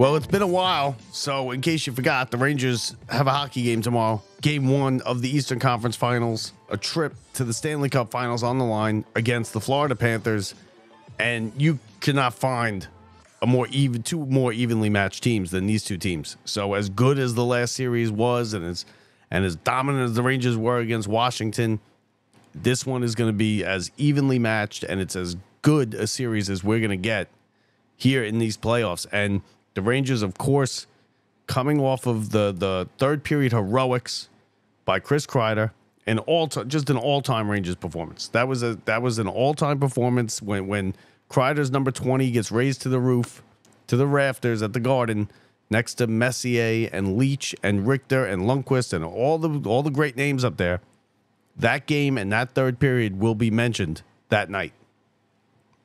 Well, it's been a while, so in case you forgot, the Rangers have a hockey game tomorrow. Game 1 of the Eastern Conference Finals, a trip to the Stanley Cup Finals on the line against the Florida Panthers, and you cannot find two more evenly matched teams than these two teams. So as good as the last series was, and as dominant as the Rangers were against Washington, this one is going to be as evenly matched, and it's as good a series as we're going to get here in these playoffs. And the Rangers, of course, coming off of the third period heroics by Kris Kreider, just an all-time Rangers performance. That was an all-time performance when Kreider's number 20 gets raised to the roof, to the rafters at the Garden, next to Messier and Leach and Richter and Lundqvist and all the great names up there. That game and that third period will be mentioned that night.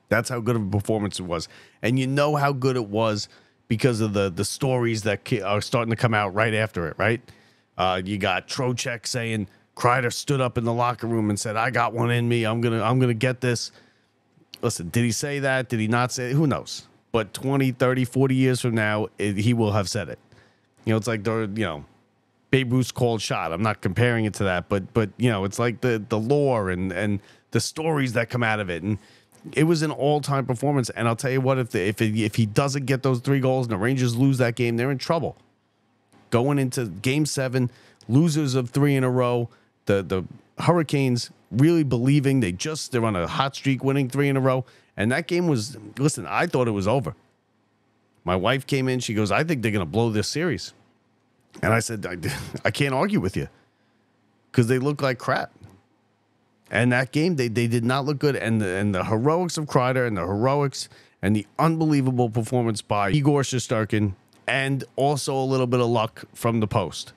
That's how good of a performance it was. And you know how good it was because of the stories that are starting to come out right after it, right? You got Trocheck saying Kreider stood up in the locker room and said, "I got one in me. I'm gonna get this." Listen, did he say that? Did he not say it? Who knows? But 20, 30, 40 years from now, he will have said it. It's like Babe Ruth's called shot. I'm not comparing it to that, but it's like the lore and the stories that come out of it. And it was an all-time performance, and I'll tell you what: if he doesn't get those 3 goals and the Rangers lose that game, they're in trouble. Going into Game 7, losers of 3 in a row, the Hurricanes really believing they're on a hot streak, winning 3 in a row, and that game was. Listen, I thought it was over. My wife came in, she goes, "I think they're going to blow this series," and I said, "I can't argue with you because they look like crap." And that game, they did not look good. And the heroics of Kreider and the heroics and the unbelievable performance by Igor Shesterkin, and also a little bit of luck from the post,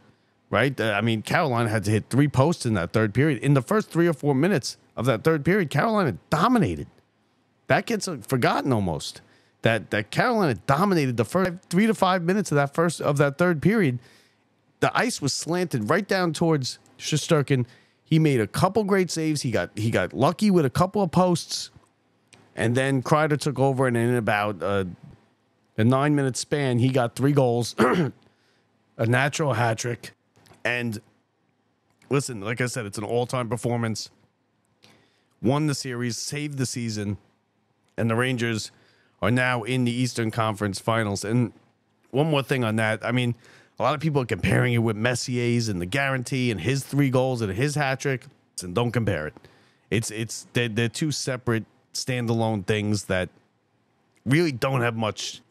right? I mean, Carolina had to hit 3 posts in that third period. In the first 3 or 4 minutes of that third period, Carolina dominated. That gets forgotten almost. That Carolina dominated the first 3 to 5 minutes of that third period. The ice was slanted right down towards Shesterkin. He made a couple great saves. He got lucky with a couple of posts, and then Kreider took over. And in about a 9-minute span, he got 3 goals, a natural hat trick. And listen, like I said, it's an all-time performance. Won the series, saved the season, and the Rangers are now in the Eastern Conference Finals. And one more thing on that, I mean, a lot of people are comparing it with Messier's and the guarantee and his 3 goals and his hat trick. And don't compare it. They're 2 separate standalone things that really don't have much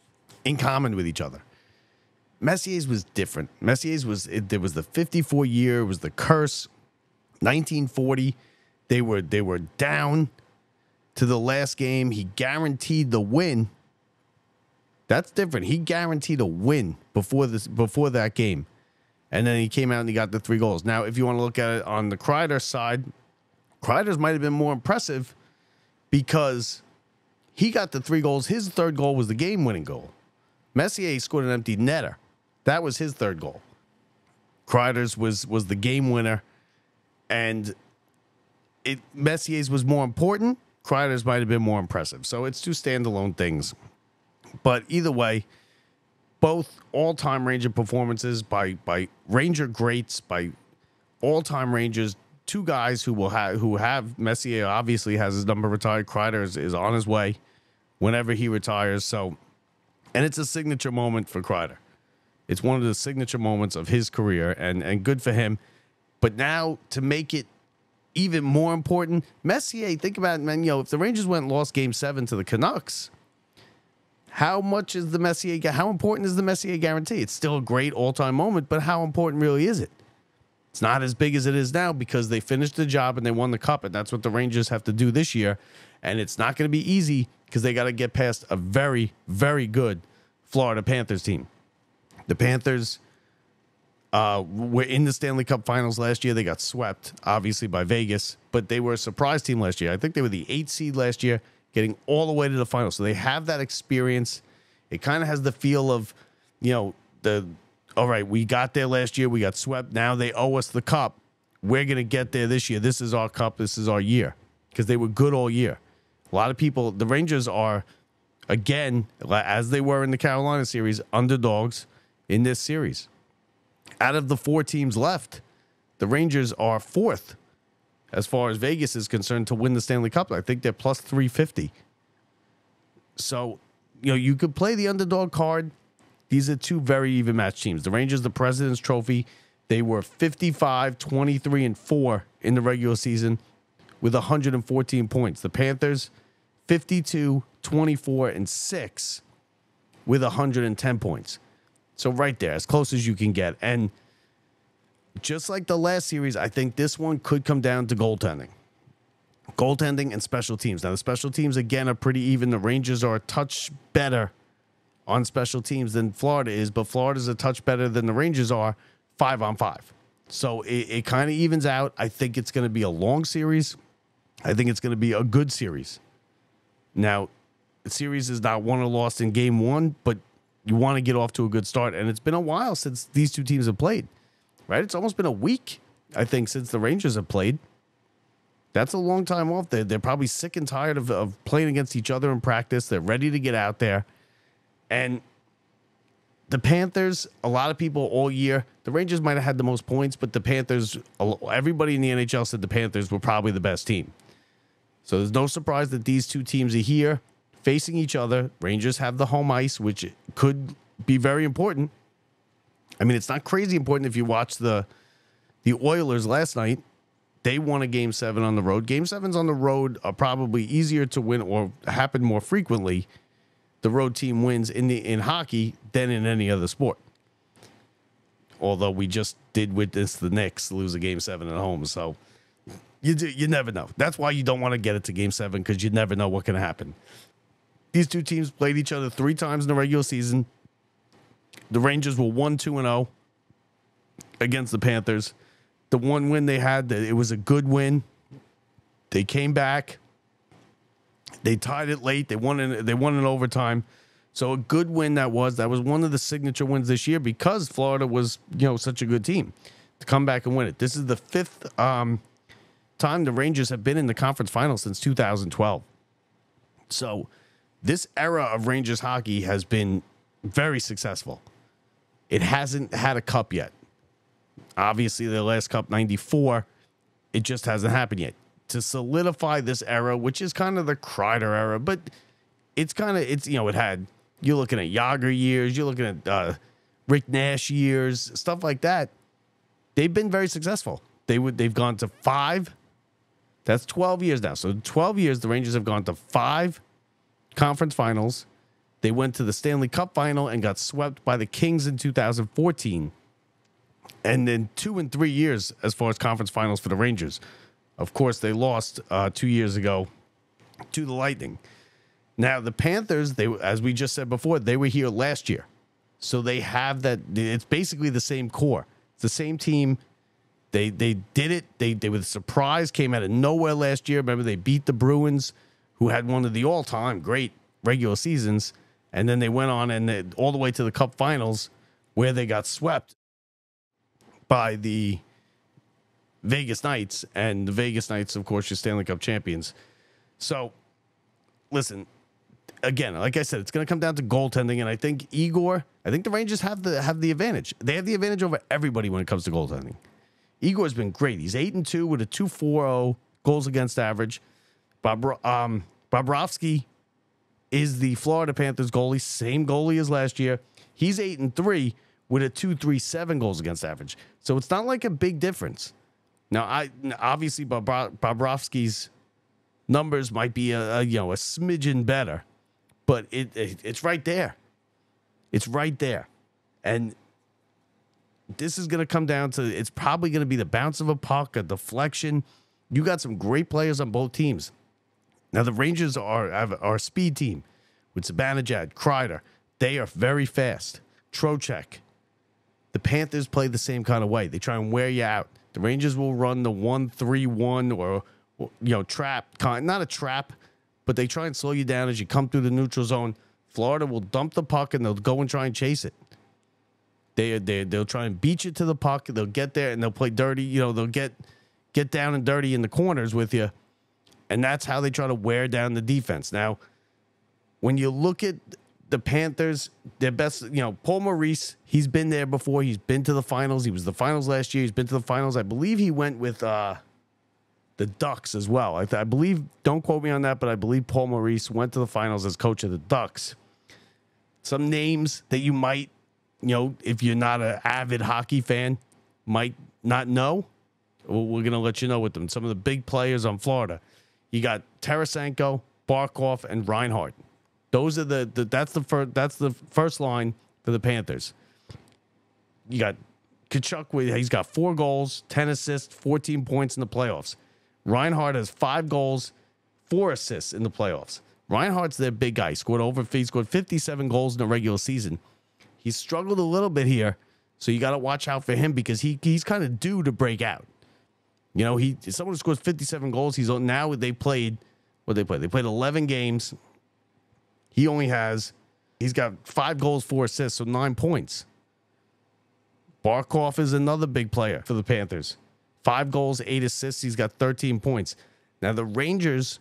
in common with each other. Messier's was different. There was the 54 year, it was the curse. 1940, they were down to the last game. He guaranteed the win. That's different. He guaranteed a win before that game. And then he came out and he got the 3 goals. Now, if you want to look at it on the Kreider side, Kreider's might have been more impressive because he got the 3 goals. His third goal was the game-winning goal. Messier scored an empty netter. That was his third goal. Kreider's was the game winner, and Messier's was more important. Kreider's might have been more impressive. So it's 2 standalone things. But either way, both all-time Ranger performances by Ranger greats, by all-time Rangers, 2 guys who have Messier obviously has his number retired. Kreider is on his way whenever he retires. So, and it's a signature moment for Kreider. It's one of the signature moments of his career, and good for him. But now to make it even more important, Messier, think about it, man. If the Rangers went and lost Game 7 to the Canucks, how important is the Messier guarantee? It's still a great all-time moment, but how important really is it? It's not as big as it is now because they finished the job and they won the cup, and that's what the Rangers have to do this year. And it's not going to be easy because they got to get past a very, very good Florida Panthers team. The Panthers were in the Stanley Cup Finals last year. They got swept, obviously, by Vegas, but they were a surprise team last year. I think they were the 8th seed last year, getting all the way to the finals. So they have that experience. It kind of has the feel of, all right, we got there last year. We got swept. Now they owe us the cup. We're going to get there this year. This is our cup. This is our year, because they were good all year. A lot of people, the Rangers are again, as they were in the Carolina series, underdogs in this series. Out of the 4 teams left, the Rangers are 4th as far as Vegas is concerned to win the Stanley Cup. I think they're plus 350. So, you could play the underdog card. These are 2 very even matched teams. The Rangers, the President's Trophy, they were 55, 23, and 4 in the regular season with 114 points. The Panthers, 52, 24, and 6 with 110 points. So right there, as close as you can get. And just like the last series, I think this one could come down to goaltending. Goaltending and special teams. Now, the special teams, again, are pretty even. The Rangers are a touch better on special teams than Florida is, but Florida's a touch better than the Rangers are 5-on-5. So it kind of evens out. I think it's going to be a long series. I think it's going to be a good series. Now, the series is not won or lost in game 1, but you want to get off to a good start. And it's been a while since these 2 teams have played, right? It's almost been a week, I think, since the Rangers have played. That's a long time off. They're probably sick and tired of playing against each other in practice. They're ready to get out there. And the Panthers, a lot of people all year, the Rangers might have had the most points, but the Panthers, everybody in the NHL said the Panthers were probably the best team. So there's no surprise that these 2 teams are here facing each other. Rangers have the home ice, which could be very important. I mean, it's not crazy important if you watch the Oilers last night. They won a Game 7 on the road. Game 7s on the road are probably easier to win or happen more frequently. The road team wins in hockey than in any other sport. Although we just did witness the Knicks lose a Game 7 at home. So you never know. That's why you don't want to get it to Game 7, because you never know what can happen. These 2 teams played each other 3 times in the regular season. The Rangers were 1-2-0 against the Panthers. The one win they had, it was a good win. They came back. They tied it late. They won in overtime. So a good win that was. That was one of the signature wins this year because Florida was, such a good team to come back and win it. This is the 5th time the Rangers have been in the conference finals since 2012. So this era of Rangers hockey has been very successful. It hasn't had a cup yet. Obviously, their last cup, 94, it just hasn't happened yet. To solidify this era, which is kind of the Kreider era, but it had, you're looking at Yager years, you're looking at Rick Nash years, stuff like that. They've been very successful. They've gone to 5. That's 12 years now. So 12 years, the Rangers have gone to 5 conference finals. They went to the Stanley Cup final and got swept by the Kings in 2014. And then 2 and 3 years as far as conference finals for the Rangers. Of course, they lost 2 years ago to the Lightning. Now, the Panthers, as we just said before, they were here last year. So they have that. It's basically the same core. It's the same team. They did it. They were the surprise, came out of nowhere last year. Remember, they beat the Bruins, who had one of the all-time great regular seasons. And then they went on and all the way to the Cup Finals, where they got swept by the Vegas Knights, and the Vegas Knights, of course, are Stanley Cup champions. So, listen, again, like I said, it's going to come down to goaltending, and I think the Rangers have the advantage. They have the advantage over everybody when it comes to goaltending. Igor's been great. He's 8-2 with a 2.40 goals against average. Bobrovsky is the Florida Panthers goalie, same goalie as last year. He's 8-3 with a 2.37 goals against average. So it's not like a big difference. Now, obviously Bobrovsky's numbers might be a smidgen better, but it's right there. It's right there. And this is going to come down to, it's probably going to be the bounce of a puck, a deflection. You got some great players on both teams. Now, the Rangers are a speed team with Zibanejad, Kreider. They are very fast. Trocheck. The Panthers play the same kind of way. They try and wear you out. The Rangers will run the 1-3-1 or trap. Not a trap, but they try and slow you down as you come through the neutral zone. Florida will dump the puck and they'll go and try and chase it. They'll try and beat you to the puck. They'll get there and they'll play dirty. They'll get down and dirty in the corners with you. And that's how they try to wear down the defense. Now, when you look at the Panthers, their best, Paul Maurice, he's been there before. He's been to the finals. He was the finals last year. He's been to the finals. I believe he went with the Ducks as well. I believe, don't quote me on that, but I believe Paul Maurice went to the finals as coach of the Ducks. Some names that you might, if you're not an avid hockey fan, might not know. We're going to let you know with them. Some of the big players on Florida. You got Tarasenko, Barkov, and Reinhart. Those are that's the first line for the Panthers. You got Kachuk, he's got 4 goals, 10 assists, 14 points in the playoffs. Reinhart has 5 goals, 4 assists in the playoffs. Reinhart's their big guy. He scored 57 goals in the regular season. He's struggled a little bit here, so you got to watch out for him because he's kind of due to break out. Someone who scores 57 goals. They played 11 games. He's got 5 goals, 4 assists, so 9 points. Barkov is another big player for the Panthers. 5 goals, 8 assists. He's got 13 points. Now the Rangers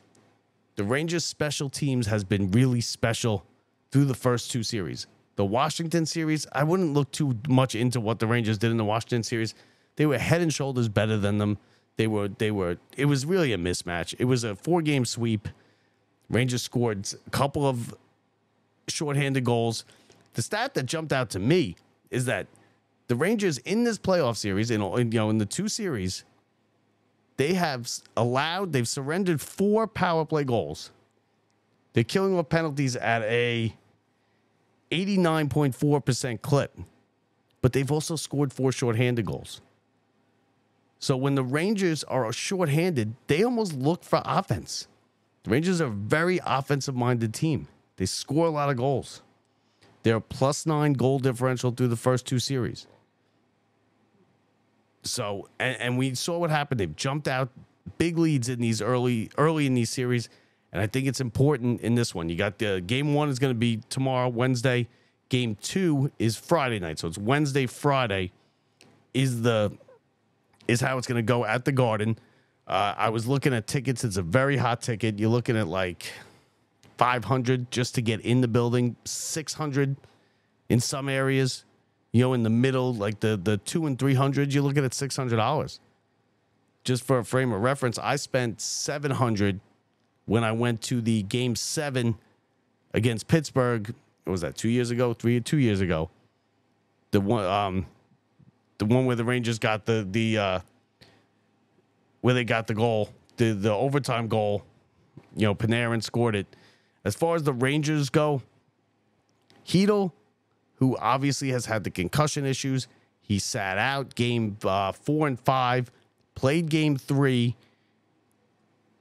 special teams has been really special through the first 2 series. The Washington series, I wouldn't look too much into what the Rangers did in the Washington series. They were head and shoulders better than them. It was really a mismatch. It was a 4-game sweep. Rangers scored a couple of shorthanded goals. The stat that jumped out to me is that the Rangers in this playoff series, in the 2 series, they've surrendered 4 power play goals. They're killing off penalties at a 89.4% clip, but they've also scored 4 shorthanded goals. So when the Rangers are shorthanded, they almost look for offense. The Rangers are a very offensive-minded team. They score a lot of goals. They're a +9 goal differential through the first 2 series. So, and we saw what happened. They've jumped out big leads in these early in these series, and I think it's important in this one. You got game 1 is going to be tomorrow, Wednesday. Game 2 is Friday night, so it's Wednesday, Friday is how it's going to go at the Garden. I was looking at tickets. It's a very hot ticket. You're looking at like $500 just to get in the building, $600 in some areas. In the middle, like the $200 and $300, you're looking at $600. Just for a frame of reference, I spent $700 when I went to the Game 7 against Pittsburgh. What was that, 2 years ago? 2 years ago. The one where the Rangers got where they got the goal, the overtime goal. Panarin scored it. As far as the Rangers go, Hedl, who obviously has had the concussion issues, he sat out game 4 and 5, played game 3.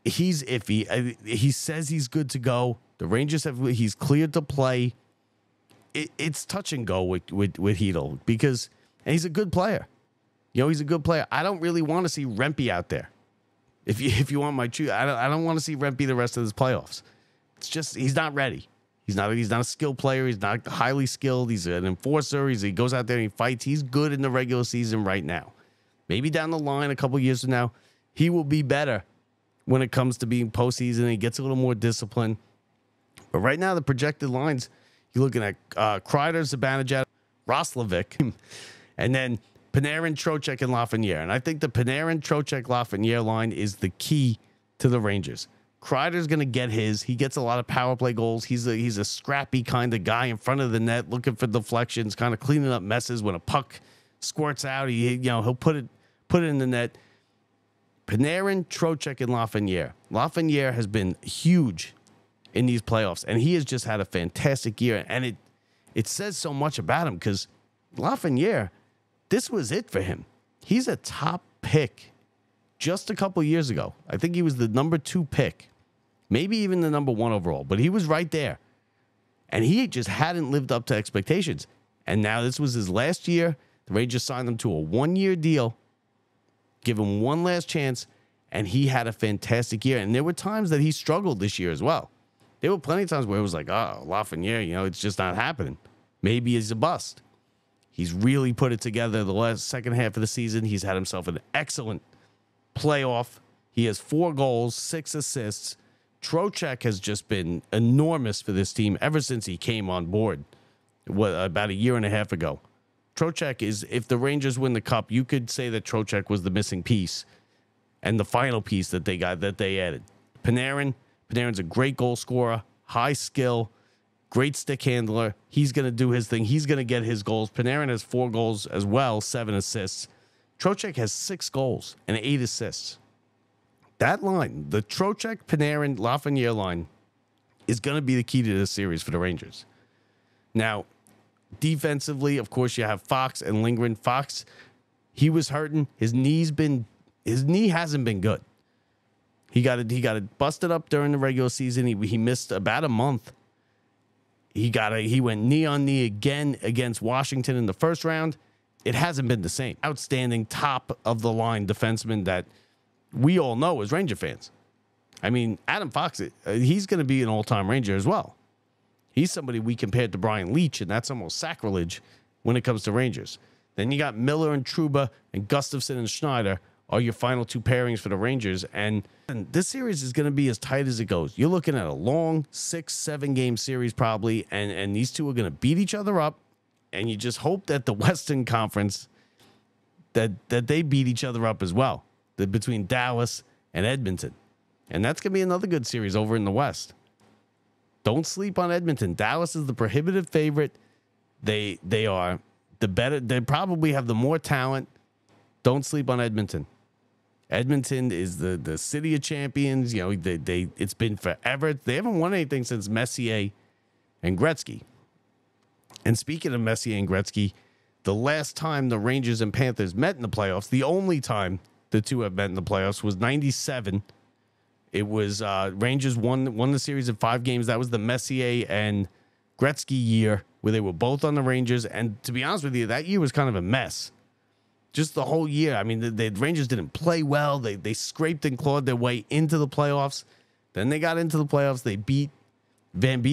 He's iffy. He says he's good to go. The Rangers he's cleared to play. It's touch and go with Hedl because, and he's a good player. He's a good player. I don't really want to see Rempe out there. If you want my truth, I don't want to see Rempe the rest of this playoffs. It's just he's not ready. He's not a skilled player. He's not highly skilled. He's an enforcer. He goes out there and he fights. He's good in the regular season right now. Maybe down the line, a couple years from now, he will be better when it comes to being postseason. He gets a little more discipline. But right now, the projected lines, you're looking at Kreider, Zibanejad, Roslovic, and then Panarin, Trocheck, and Lafreniere. And I think the Panarin, Trocheck, Lafreniere line is the key to the Rangers. Kreider's going to get his. He gets a lot of power play goals. He's a scrappy kind of guy in front of the net, looking for deflections, kind of cleaning up messes. When a puck squirts out, he'll put it in the net. Panarin, Trocheck, and Lafreniere. Lafreniere has been huge in these playoffs, and he has just had a fantastic year. And it says so much about him because Lafreniere, this was it for him. He's a top pick just a couple years ago. I think he was the number 2 pick, maybe even the number 1 overall, but he was right there. And he just hadn't lived up to expectations. And now this was his last year. The Rangers signed him to a 1-year deal, give him one last chance, and he had a fantastic year. And there were times that he struggled this year as well. There were plenty of times where it was like, oh, Lafreniere, it's just not happening. Maybe he's a bust. He's really put it together the second half of the season. He's had himself an excellent playoff. He has 4 goals, 6 assists, Trocheck has just been enormous for this team ever since he came on board, about a year and a half ago. Trocheck is, if the Rangers win the cup, you could say that Trocheck was the missing piece and the final piece that they added. Panarin's a great goal scorer, high skill, great stick handler. He's going to do his thing. He's going to get his goals. Panarin has 4 goals as well, 7 assists. Trocheck has 6 goals and 8 assists. That line, the Trocheck, Panarin, Lafreniere line, is going to be the key to this series for the Rangers. Now, defensively, of course, you have Fox and Lindgren. Fox, he was hurting. His knee hasn't been good. He got it busted up during the regular season. He missed about a month. He went knee on knee again against Washington in the first round. It hasn't been the same. Outstanding top of the line defenseman that we all know as Ranger fans. I mean, Adam Fox, he's going to be an all-time Ranger as well. He's somebody we compared to Brian Leetch, and that's almost sacrilege when it comes to Rangers. Then you got Miller and Trouba and Gustafsson and Schneider are your final 2 pairings for the Rangers. And this series is going to be as tight as it goes. You're looking at a long 6-7 game series probably, and these two are going to beat each other up. And you just hope that the Western Conference, that they beat each other up as well, between Dallas and Edmonton. And that's going to be another good series over in the West. Don't sleep on Edmonton. Dallas is the prohibitive favorite. They are the better. They probably have the more talent. Don't sleep on Edmonton. Edmonton is the city of champions. You know, it's been forever. They haven't won anything since Messier and Gretzky. And speaking of Messier and Gretzky, the last time the Rangers and Panthers met in the playoffs, the only time the two have met in the playoffs was 97. It was Rangers won the series in 5 games. That was the Messier and Gretzky year where they were both on the Rangers. And to be honest with you, that year was kind of a mess. Just the whole year. I mean, the Rangers didn't play well. They scraped and clawed their way into the playoffs. Then they got into the playoffs. They beat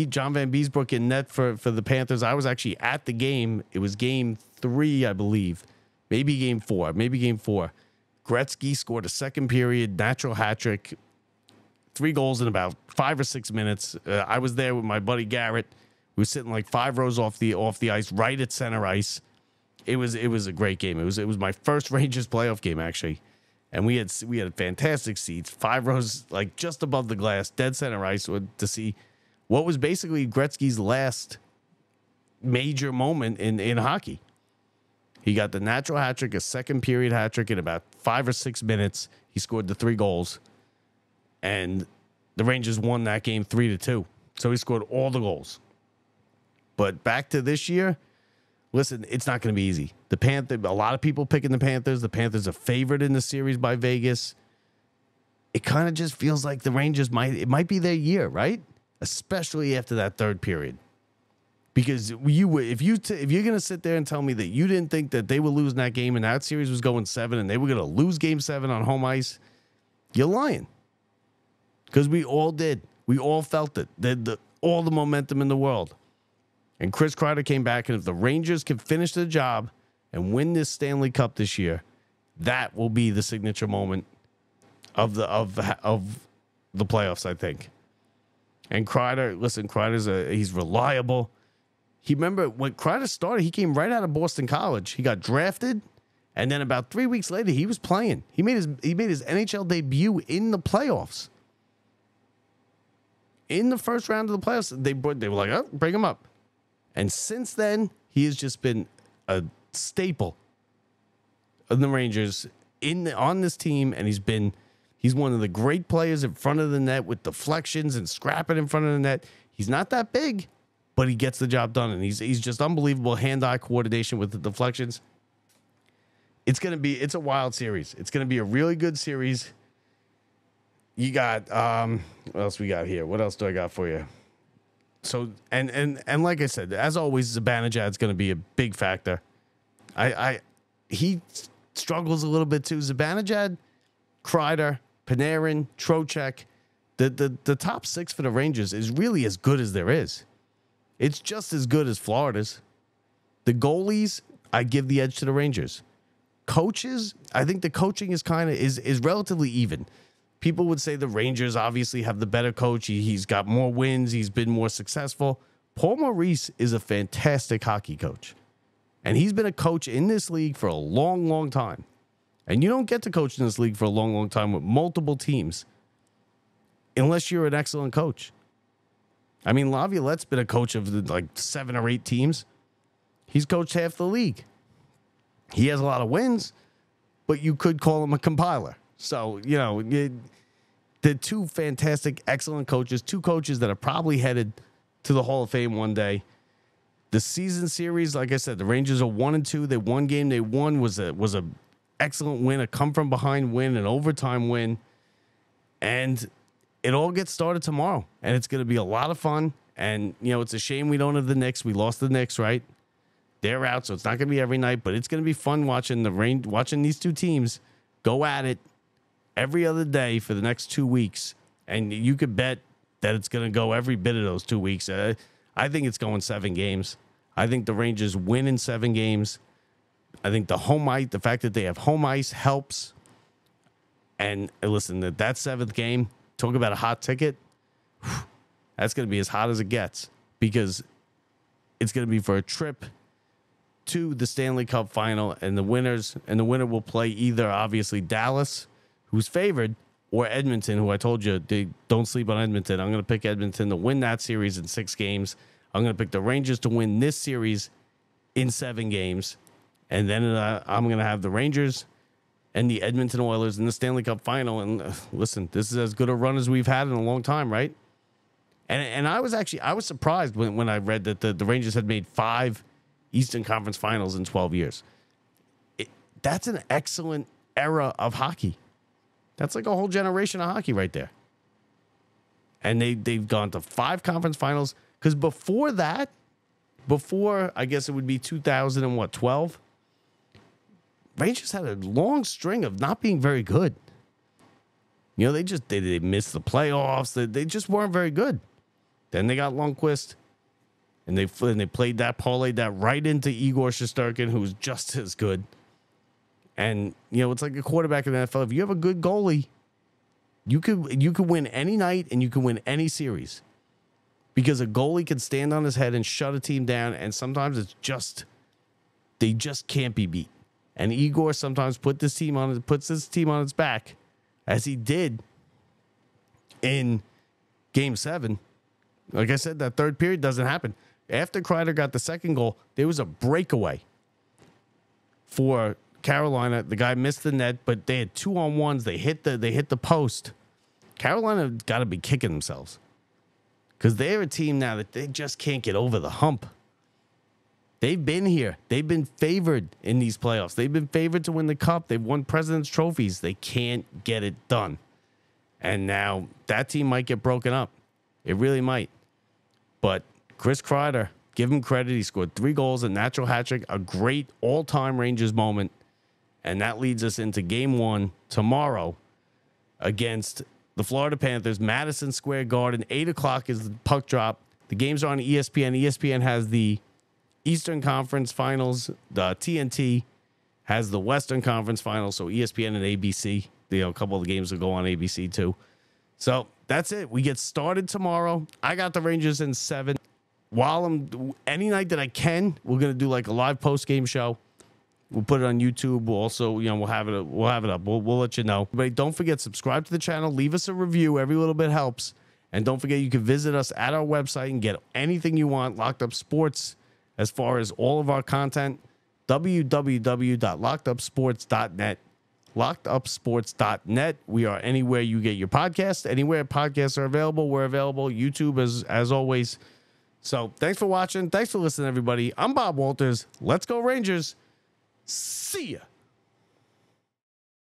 John Van Beesbrook in net for the Panthers. I was actually at the game. It was game 3, I believe. Maybe game 4. Gretzky scored a second period natural hat trick. 3 goals in about 5 or 6 minutes. I was there with my buddy Garrett. We were sitting like 5 rows off the ice, right at center ice. It was a great game. It was my first Rangers playoff game actually, and we had fantastic seats, 5 rows like just above the glass, dead center ice, to see what was basically Gretzky's last major moment in hockey. He got the natural hat trick, a second period hat trick in about 5 or 6 minutes. He scored the 3 goals, and the Rangers won that game 3-2. So he scored all the goals. But back to this year, listen, it's not going to be easy. A lot of people picking the Panthers. The Panthers are favored in the series by Vegas. It kind of just feels like the Rangers might be their year, right? Especially after that third period. Because if you're going to sit there and tell me that you didn't think that they would lose that game and that series was going 7 and they were going to lose game 7 on home ice, you're lying. Because we all did. We all felt it. All the momentum in the world. And Kris Kreider came back, and if the Rangers can finish the job and win this Stanley Cup this year, that will be the signature moment of the playoffs, I think. And Kreider, listen, he's reliable. Remember when Kreider started, he came right out of Boston College. He got drafted, and then about 3 weeks later, he was playing. He made his NHL debut in the playoffs. In the first round of the playoffs, they were like, oh, bring him up. And since then, he has just been a staple of the Rangers on this team, and he's one of the great players in front of the net with deflections and scrapping in front of the net. He's not that big, but he gets the job done, and he's just unbelievable hand-eye coordination with the deflections. It's a wild series. It's gonna be a really good series. You got what else we got here? What else do I got for you? So and like I said, as always, Zibanejad's going to be a big factor. He struggles a little bit too. Zibanejad, Kreider, Panarin, Trocheck, the top 6 for the Rangers is really as good as there is. It's just as good as Florida's. The goalies, I give the edge to the Rangers. Coaches, I think the coaching is relatively even. people would say the Rangers obviously have the better coach. He's got more wins. He's been more successful. Paul Maurice is a fantastic hockey coach. And he's been a coach in this league for a long, long time. And you don't get to coach in this league for a long, long time with multiple teams unless you're an excellent coach. I mean, Laviolette's been a coach of like 7 or 8 teams. He's coached half the league. He has a lot of wins, but you could call him a compiler. So, you know, the two fantastic, excellent coaches, 2 coaches that are probably headed to the Hall of Fame one day. The season series, like I said, the Rangers are 1-2. They won game. They won was a excellent win, a come from behind win, an overtime win, and it all gets started tomorrow. And it's going to be a lot of fun. And you know, it's a shame we don't have the Knicks. We lost the Knicks, right? They're out, so it's not going to be every night, but it's going to be fun watching these 2 teams go at it every other day for the next 2 weeks. And you could bet that it's going to go every bit of those 2 weeks. I think it's going 7 games. I think the Rangers win in 7 games. I think the fact that they have home ice helps. And listen, that 7th game, talk about a hot ticket. That's going to be as hot as it gets because it's going to be for a trip to the Stanley Cup final, and the winner will play either obviously Dallas, who's favored, or Edmonton, who I told you they don't sleep on Edmonton. I'm going to pick Edmonton to win that series in 6 games. I'm going to pick the Rangers to win this series in 7 games. And then I'm going to have the Rangers and the Edmonton Oilers in the Stanley Cup final. And listen, this is as good a run as we've had in a long time, right? And I was surprised when I read that the Rangers had made 5 Eastern Conference Finals in 12 years. That's an excellent era of hockey. That's like a whole generation of hockey right there. And they've gone to 5 conference finals. Because before I guess it would be 2012, Rangers had a long string of not being very good. You know, they missed the playoffs. They just weren't very good. Then they got Lundqvist, and they parlayed that right into Igor Shesterkin, who was just as good. And you know, it's like a quarterback in the NFL. If you have a good goalie, you could win any night and you can win any series, because a goalie can stand on his head and shut a team down. And sometimes they just can't be beat. And Igor sometimes puts this team on its back, as he did in Game 7. Like I said, that third period doesn't happen. After Kreider got the second goal, there was a breakaway for Carolina. The guy missed the net, but they had 2-on-1s. They hit the post. Carolina got to be kicking themselves, because they're a team now that they just can't get over the hump. They've been here. They've been favored in these playoffs. They've been favored to win the cup. They've won President's trophies. They can't get it done. And now that team might get broken up. It really might. But Kris Kreider, give him credit. He scored 3 goals, a natural hat trick, a great all-time Rangers moment. And that leads us into Game 1 tomorrow against the Florida Panthers, Madison Square Garden. 8 o'clock is the puck drop. The games are on ESPN. ESPN has the Eastern Conference Finals. The TNT has the Western Conference Finals. So ESPN and ABC. You know, a couple of the games will go on ABC too. So that's it. We get started tomorrow. I got the Rangers in 7. Any night that I can, we're gonna do like a live post game show. We'll put it on YouTube. We'll also, you know, we'll have it up. We'll let you know. But don't forget, subscribe to the channel. Leave us a review. Every little bit helps. And don't forget, you can visit us at our website and get anything you want. Locked Up Sports, as far as all of our content, www.lockedupsports.net. LockedUpSports.net. We are anywhere you get your podcast. Anywhere podcasts are available, we're available. YouTube as always. So thanks for watching. Thanks for listening, everybody. I'm Bob Walters. Let's go Rangers. See ya.